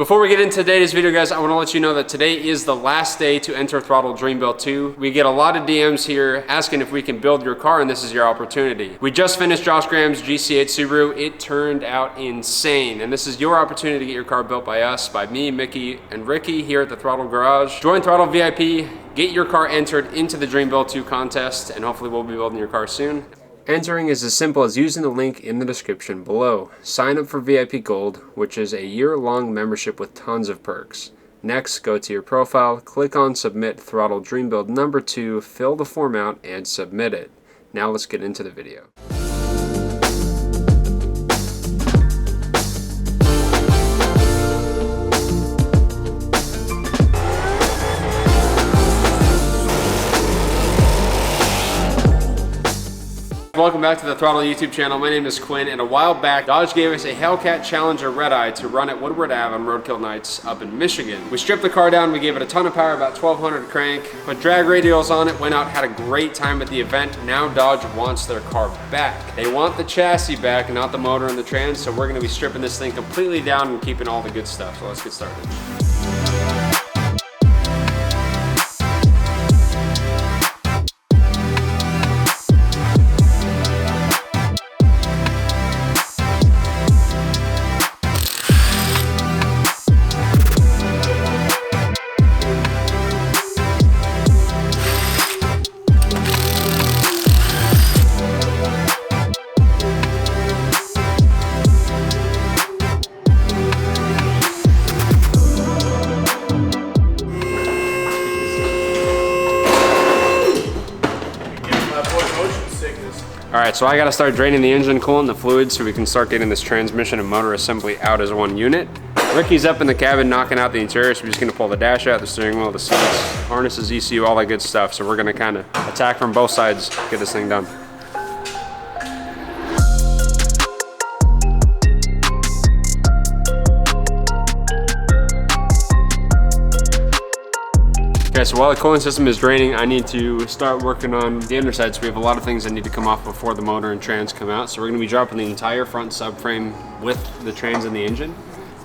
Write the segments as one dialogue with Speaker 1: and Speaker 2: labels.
Speaker 1: Before we get into today's video, guys, I want to let you know that today is the last day to enter Throttle Dream Build 2. We get a lot of DMs here asking if we can build your car, and this is your opportunity. We just finished Josh Graham's GC8 Subaru. It turned out insane, and this is your opportunity to get your car built by us, by me, Mickey, and Ricky here at the Throttle Garage. Join Throttle VIP, get your car entered into the Dream Build 2 contest, and hopefully we'll be building your car soon. Entering is as simple as using the link in the description below. Sign up for VIP Gold, which is a year-long membership with tons of perks. Next, go to your profile, click on Submit Throttle Dream Build number 2, fill the form out, and submit it. Now let's get into the video. Welcome back to the Throttle YouTube channel. My name is Quinn, and a while back, Dodge gave us a Hellcat Challenger Red Eye to run at Woodward Ave on roadkill nights up in Michigan. We stripped the car down, we gave it a ton of power, about 1200 crank, put drag radials on it, went out, had a great time at the event. Now Dodge wants their car back. They want the chassis back, not the motor and the trans, so we're gonna be stripping this thing completely down and keeping all the good stuff. So let's get started. Alright, so I gotta start draining the engine coolant and the fluids so we can start getting this transmission and motor assembly out as one unit. Ricky's up in the cabin knocking out the interior, so we're just gonna pull the dash out, the steering wheel, the seats, harnesses, ECU, all that good stuff. So we're gonna kind of attack from both sides, get this thing done. Okay, so while the cooling system is draining, I need to start working on the underside. So we have a lot of things that need to come off before the motor and trans come out. So we're gonna be dropping the entire front subframe with the trans and the engine.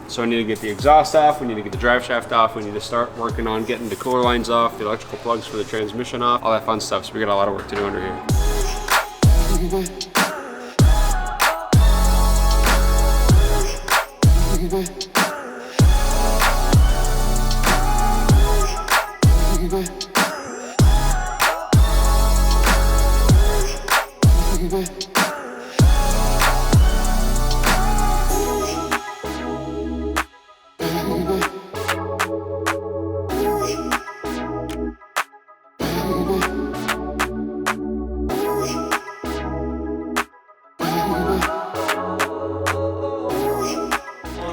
Speaker 1: So I need to get the exhaust off, we need to get the drive shaft off, we need to start working on getting the cooler lines off, the electrical plugs for the transmission off, all that fun stuff. So we got a lot of work to do under here.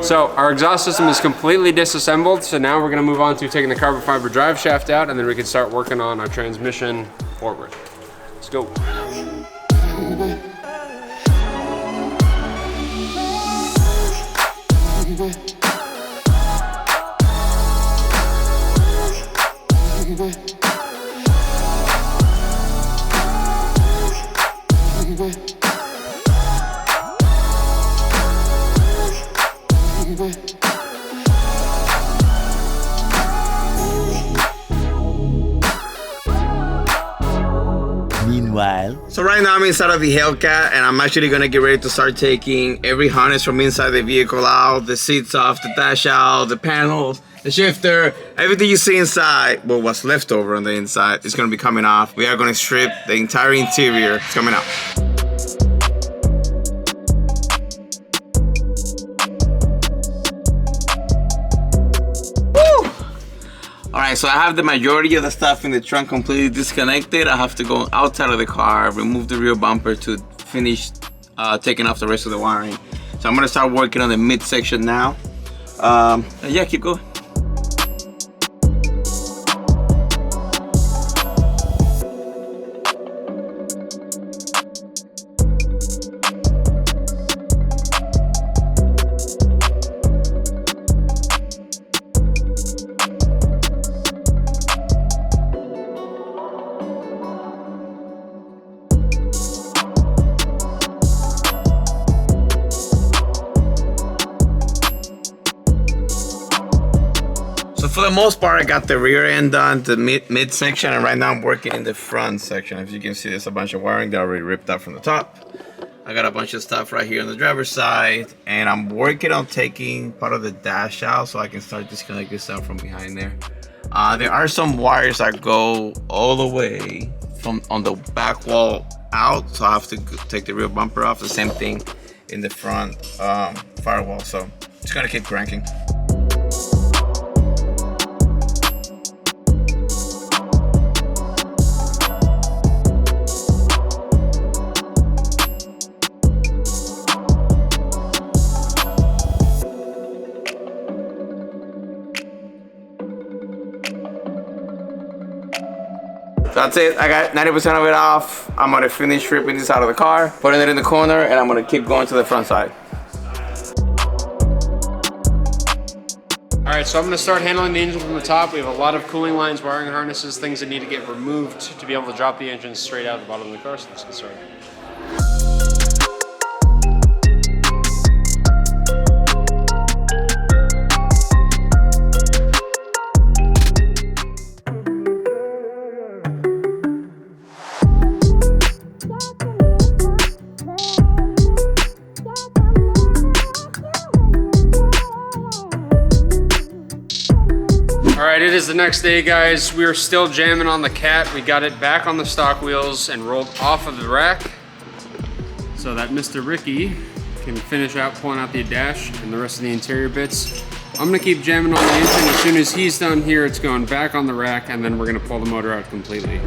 Speaker 1: So our exhaust system is completely disassembled, so now we're gonna move on to taking the carbon fiber drive shaft out, and then we can start working on our transmission forward. Let's go.
Speaker 2: Meanwhile,
Speaker 3: so right now I'm inside of the Hellcat, and I'm actually gonna get ready to start taking every harness from inside the vehicle out, the seats off, the dash out, the panels, the shifter, everything you see inside, well, what's left over on the inside is gonna be coming off. We are gonna strip the entire interior. It's coming out. Alright, so I have the majority of the stuff in the trunk completely disconnected. I have to go outside of the car, remove the rear bumper to finish taking off the rest of the wiring. So I'm gonna start working on the midsection now. Yeah, keep going. So for the most part, I got the rear end done, the mid section, and right now I'm working in the front section. As you can see, there's a bunch of wiring that I already ripped out from the top. I got a bunch of stuff right here on the driver's side, and I'm working on taking part of the dash out so I can start disconnecting stuff from behind there. There are some wires that go all the way from on the back wall out, so I have to take the rear bumper off. The same thing in the front firewall, so just gonna keep cranking. That's it, I got 90% of it off. I'm gonna finish stripping this out of the car, putting it in the corner, and I'm gonna keep going to the front side.
Speaker 1: All right, so I'm gonna start handling the engine from the top. We have a lot of cooling lines, wiring harnesses, things that need to get removed to be able to drop the engine straight out the bottom of the car, so let's get started. All right, it is the next day, guys. We are still jamming on the Cat. We got it back on the stock wheels and rolled off of the rack so that Mr. Ricky can finish out pulling out the dash and the rest of the interior bits. I'm gonna keep jamming on the engine. As soon as he's done here, it's going back on the rack, and then we're gonna pull the motor out completely.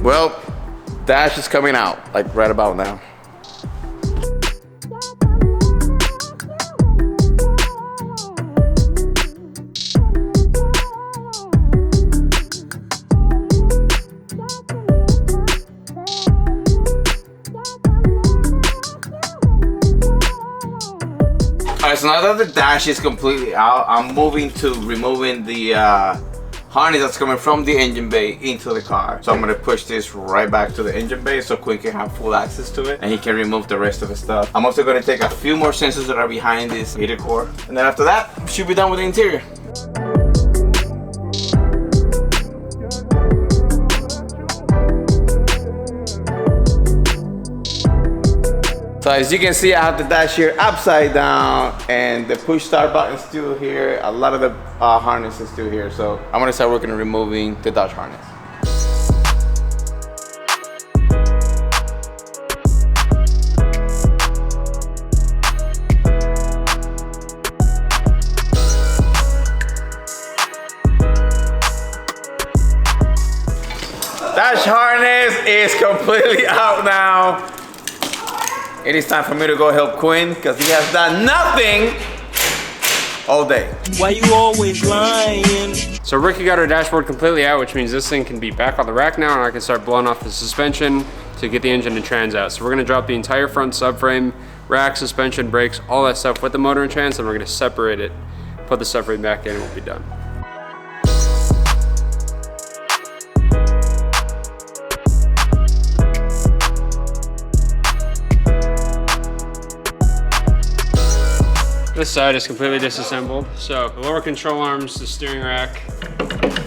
Speaker 3: Well, dash is coming out, like right about now. Alright, so now that the dash is completely out, I'm moving to removing the harness that's coming from the engine bay into the car. So I'm gonna push this right back to the engine bay so Quinn can have full access to it and he can remove the rest of the stuff. I'm also gonna take a few more sensors that are behind this heater core, and then after that, should be done with the interior. So as you can see, I have the dash here upside down, and the push start button is still here. A lot of the harness is still here. So I'm gonna start working on removing the dash harness. Dash harness is completely out now. It is time for me to go help Quinn because he has done nothing all day.
Speaker 2: Why you always lying?
Speaker 1: So Ricky got our dashboard completely out, which means this thing can be back on the rack now, and I can start blowing off the suspension to get the engine and trans out. So we're gonna drop the entire front subframe, rack, suspension, brakes, all that stuff with the motor and trans, and we're gonna separate it, put the subframe back in, and we'll be done. This side is completely disassembled. So the lower control arms, the steering rack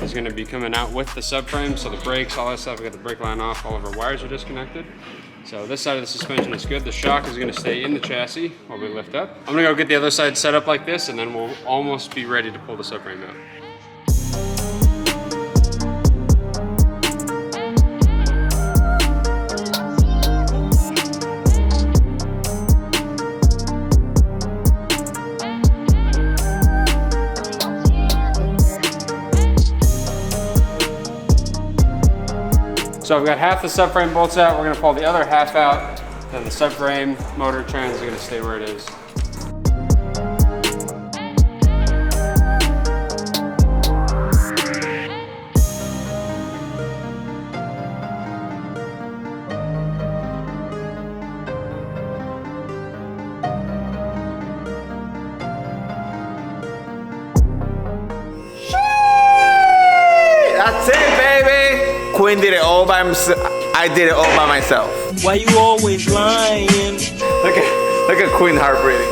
Speaker 1: is gonna be coming out with the subframe. So the brakes, all that stuff, we got the brake line off, all of our wires are disconnected. So this side of the suspension is good. The shock is gonna stay in the chassis while we lift up. I'm gonna go get the other side set up like this, and then we'll almost be ready to pull the subframe out. So I've got half the subframe bolts out. We're gonna pull the other half out. Then the subframe, motor, trans are gonna stay where it is.
Speaker 3: That's it, baby. Quinn did it all by himself. I did it all by myself.
Speaker 2: Why you always lying?
Speaker 3: Look at Quinn heart breathing.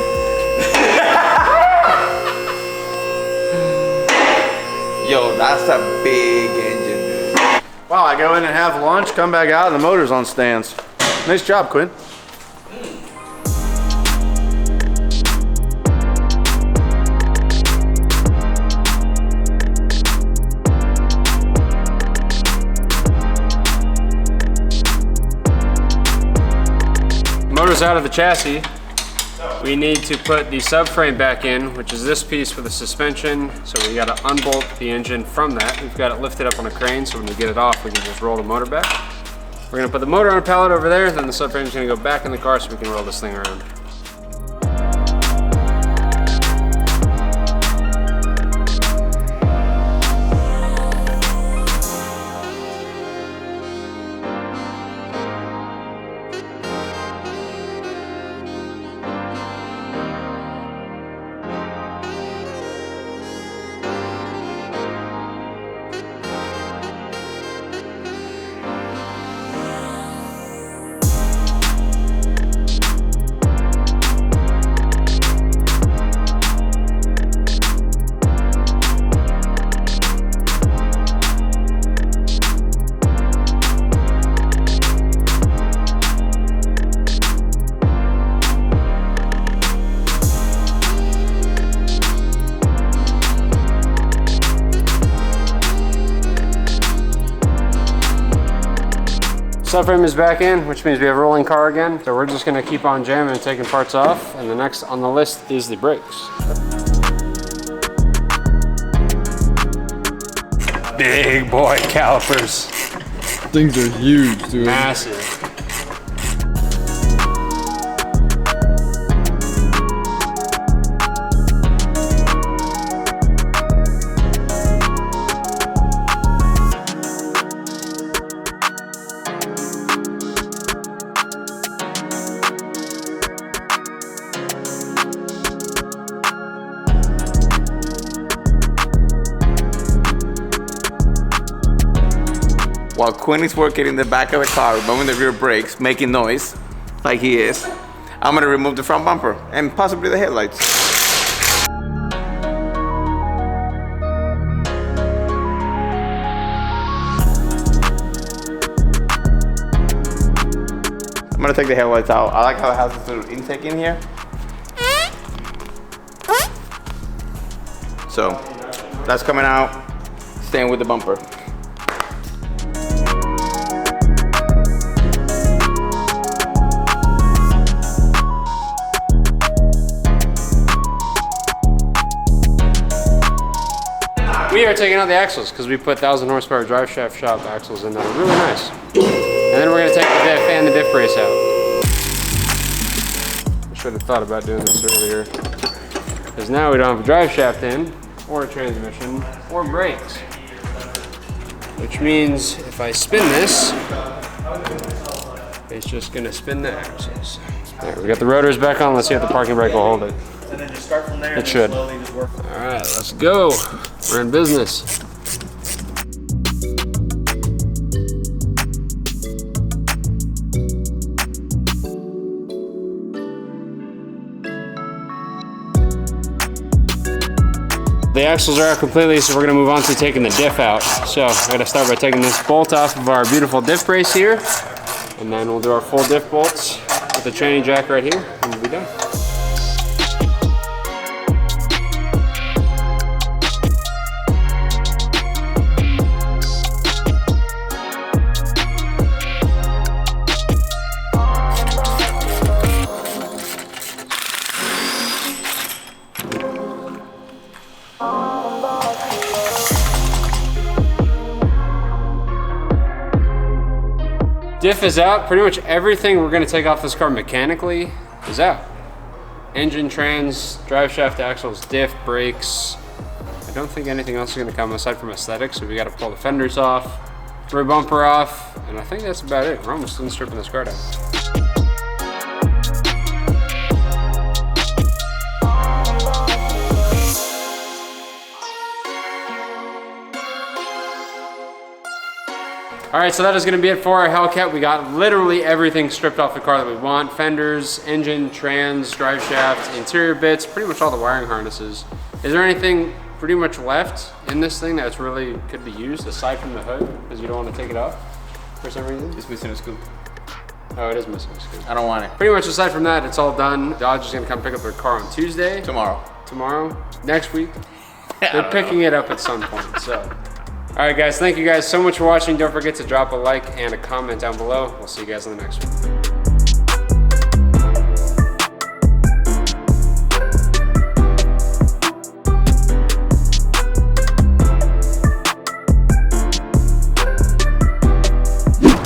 Speaker 3: Yo, that's a big engine, dude.
Speaker 4: Wow, I go in and have lunch, come back out, and the motor's on stands. Nice job, Quinn.
Speaker 1: Motor's out of the chassis. We need to put the subframe back in, which is this piece for the suspension. So we gotta unbolt the engine from that. We've got it lifted up on a crane, so when we get it off, we can just roll the motor back. We're gonna put the motor on a pallet over there, then the subframe's gonna go back in the car so we can roll this thing around. Subframe is back in, which means we have a rolling car again. So we're just gonna keep on jamming and taking parts off. And the next on the list is the brakes. Big boy calipers.
Speaker 5: Things are huge, dude.
Speaker 1: Massive.
Speaker 3: While Quinn is working in the back of the car, removing the rear brakes, making noise, like he is, I'm gonna remove the front bumper and possibly the headlights. I'm gonna take the headlights out. I like how it has this little intake in here. So, that's coming out, staying with the bumper.
Speaker 1: We are taking out the axles because we put 1,000 horsepower drive shaft shop axles in that are really nice. And then we're going to take the diff and the diff brace out. I should have thought about doing this earlier. Because now we don't have a drive shaft in, or a transmission, or brakes. Which means if I spin this, it's just going to spin the axles. All right, we got the rotors back on. Let's see if the parking brake will hold it.
Speaker 4: And then just start from there.
Speaker 1: It should. All right, let's go. We're in business. The axles are out completely, so we're gonna move on to taking the diff out. So we're gonna start by taking this bolt off of our beautiful diff brace here, and then we'll do our full diff bolts with the training jack right here, and we'll be done. Diff is out. Pretty much everything we're going to take off this car mechanically is out. Engine, trans, drive shaft, axles, diff, brakes. I don't think anything else is going to come aside from aesthetics, so we got to pull the fenders off, rear bumper off, and I think that's about it. We're almost done stripping this car down. All right, so that is gonna be it for our Hellcat. We got literally everything stripped off the car that we want. Fenders, engine, trans, drive shaft, interior bits, pretty much all the wiring harnesses. Is there anything pretty much left in this thing that's really could be used aside from the hood, because you don't want to take it off for some reason.
Speaker 3: It's missing a scoop.
Speaker 1: Oh, it is missing a scoop.
Speaker 3: I don't want it.
Speaker 1: Pretty much aside from that, it's all done. Dodge is gonna come pick up their car on Tuesday.
Speaker 3: Tomorrow.
Speaker 1: Next week. They're picking it up at some point, so. All right, guys, thank you guys so much for watching. Don't forget to drop a like and a comment down below. We'll see you guys in the next one.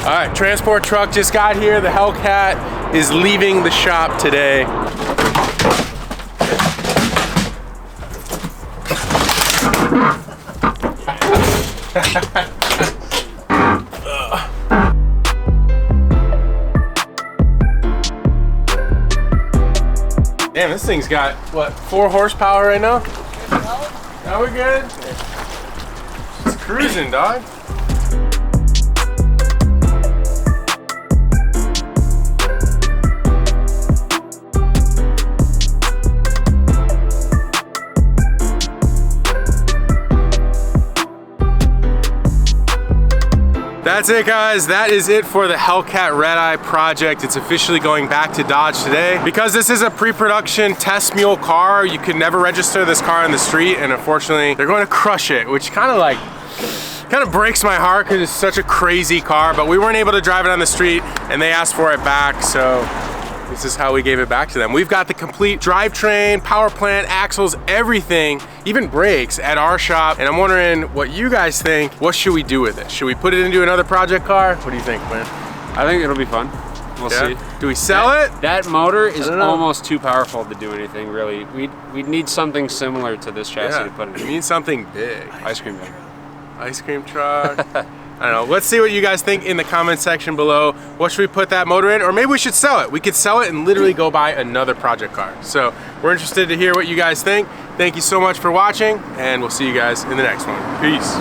Speaker 6: All right, transport truck just got here. The Hellcat is leaving the shop today. Damn, this thing's got, what, 4 horsepower right now? Now we're good? It's cruising, dog. That's it, guys. That is it for the Hellcat Red Eye project. It's officially going back to Dodge today. Because this is a pre-production test mule car, you could never register this car on the street, and unfortunately, they're going to crush it, which kind of breaks my heart because it's such a crazy car, but we weren't able to drive it on the street, and they asked for it back, so this is how we gave it back to them. We've got the complete drivetrain, power plant, axles, everything, even brakes at our shop. And I'm wondering what you guys think. What should we do with it? Should we put it into another project car? What do you think, man?
Speaker 1: I think it'll be fun. We'll see.
Speaker 6: Do we sell it?
Speaker 1: That motor is almost too powerful to do anything, really. We'd need something similar to this chassis to put it in.
Speaker 6: We need something big.
Speaker 1: Ice cream truck.
Speaker 6: Ice cream truck. I don't know. Let's see what you guys think in the comment section below. What should we put that motor in? Or maybe we should sell it. We could sell it and literally go buy another project car. So we're interested to hear what you guys think. Thank you so much for watching, and we'll see you guys in the next one. Peace.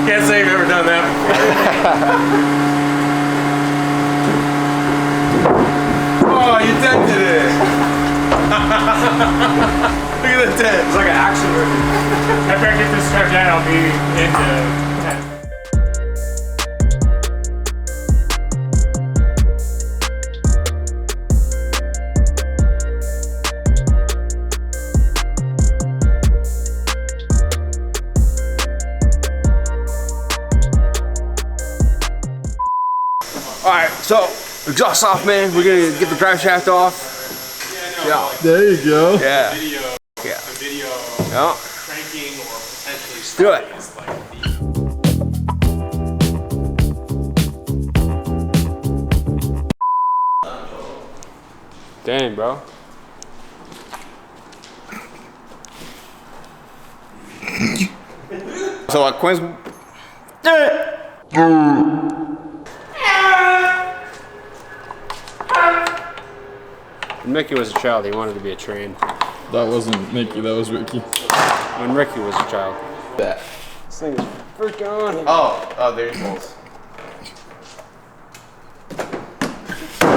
Speaker 6: Can't say you've ever done that before. Oh, you dented it. Look at the dent.
Speaker 7: It's like an action movie. After I get this car down, I'll be into 10.
Speaker 4: All right, so exhaust off, man. We're gonna get the drive shaft off. Yeah.
Speaker 5: There you go.
Speaker 4: Yeah.
Speaker 6: Video.
Speaker 4: Yeah.
Speaker 6: The video.
Speaker 4: Yeah.
Speaker 6: Cranking or potentially
Speaker 4: Do it.
Speaker 1: Dang, bro.
Speaker 3: So like Quinn's.
Speaker 1: When Mickey was a child, he wanted to be a train.
Speaker 5: That wasn't Mickey, that was Ricky.
Speaker 1: When Ricky was a child.
Speaker 3: That.
Speaker 1: This thing is freaking on.
Speaker 3: Oh, there's bolts.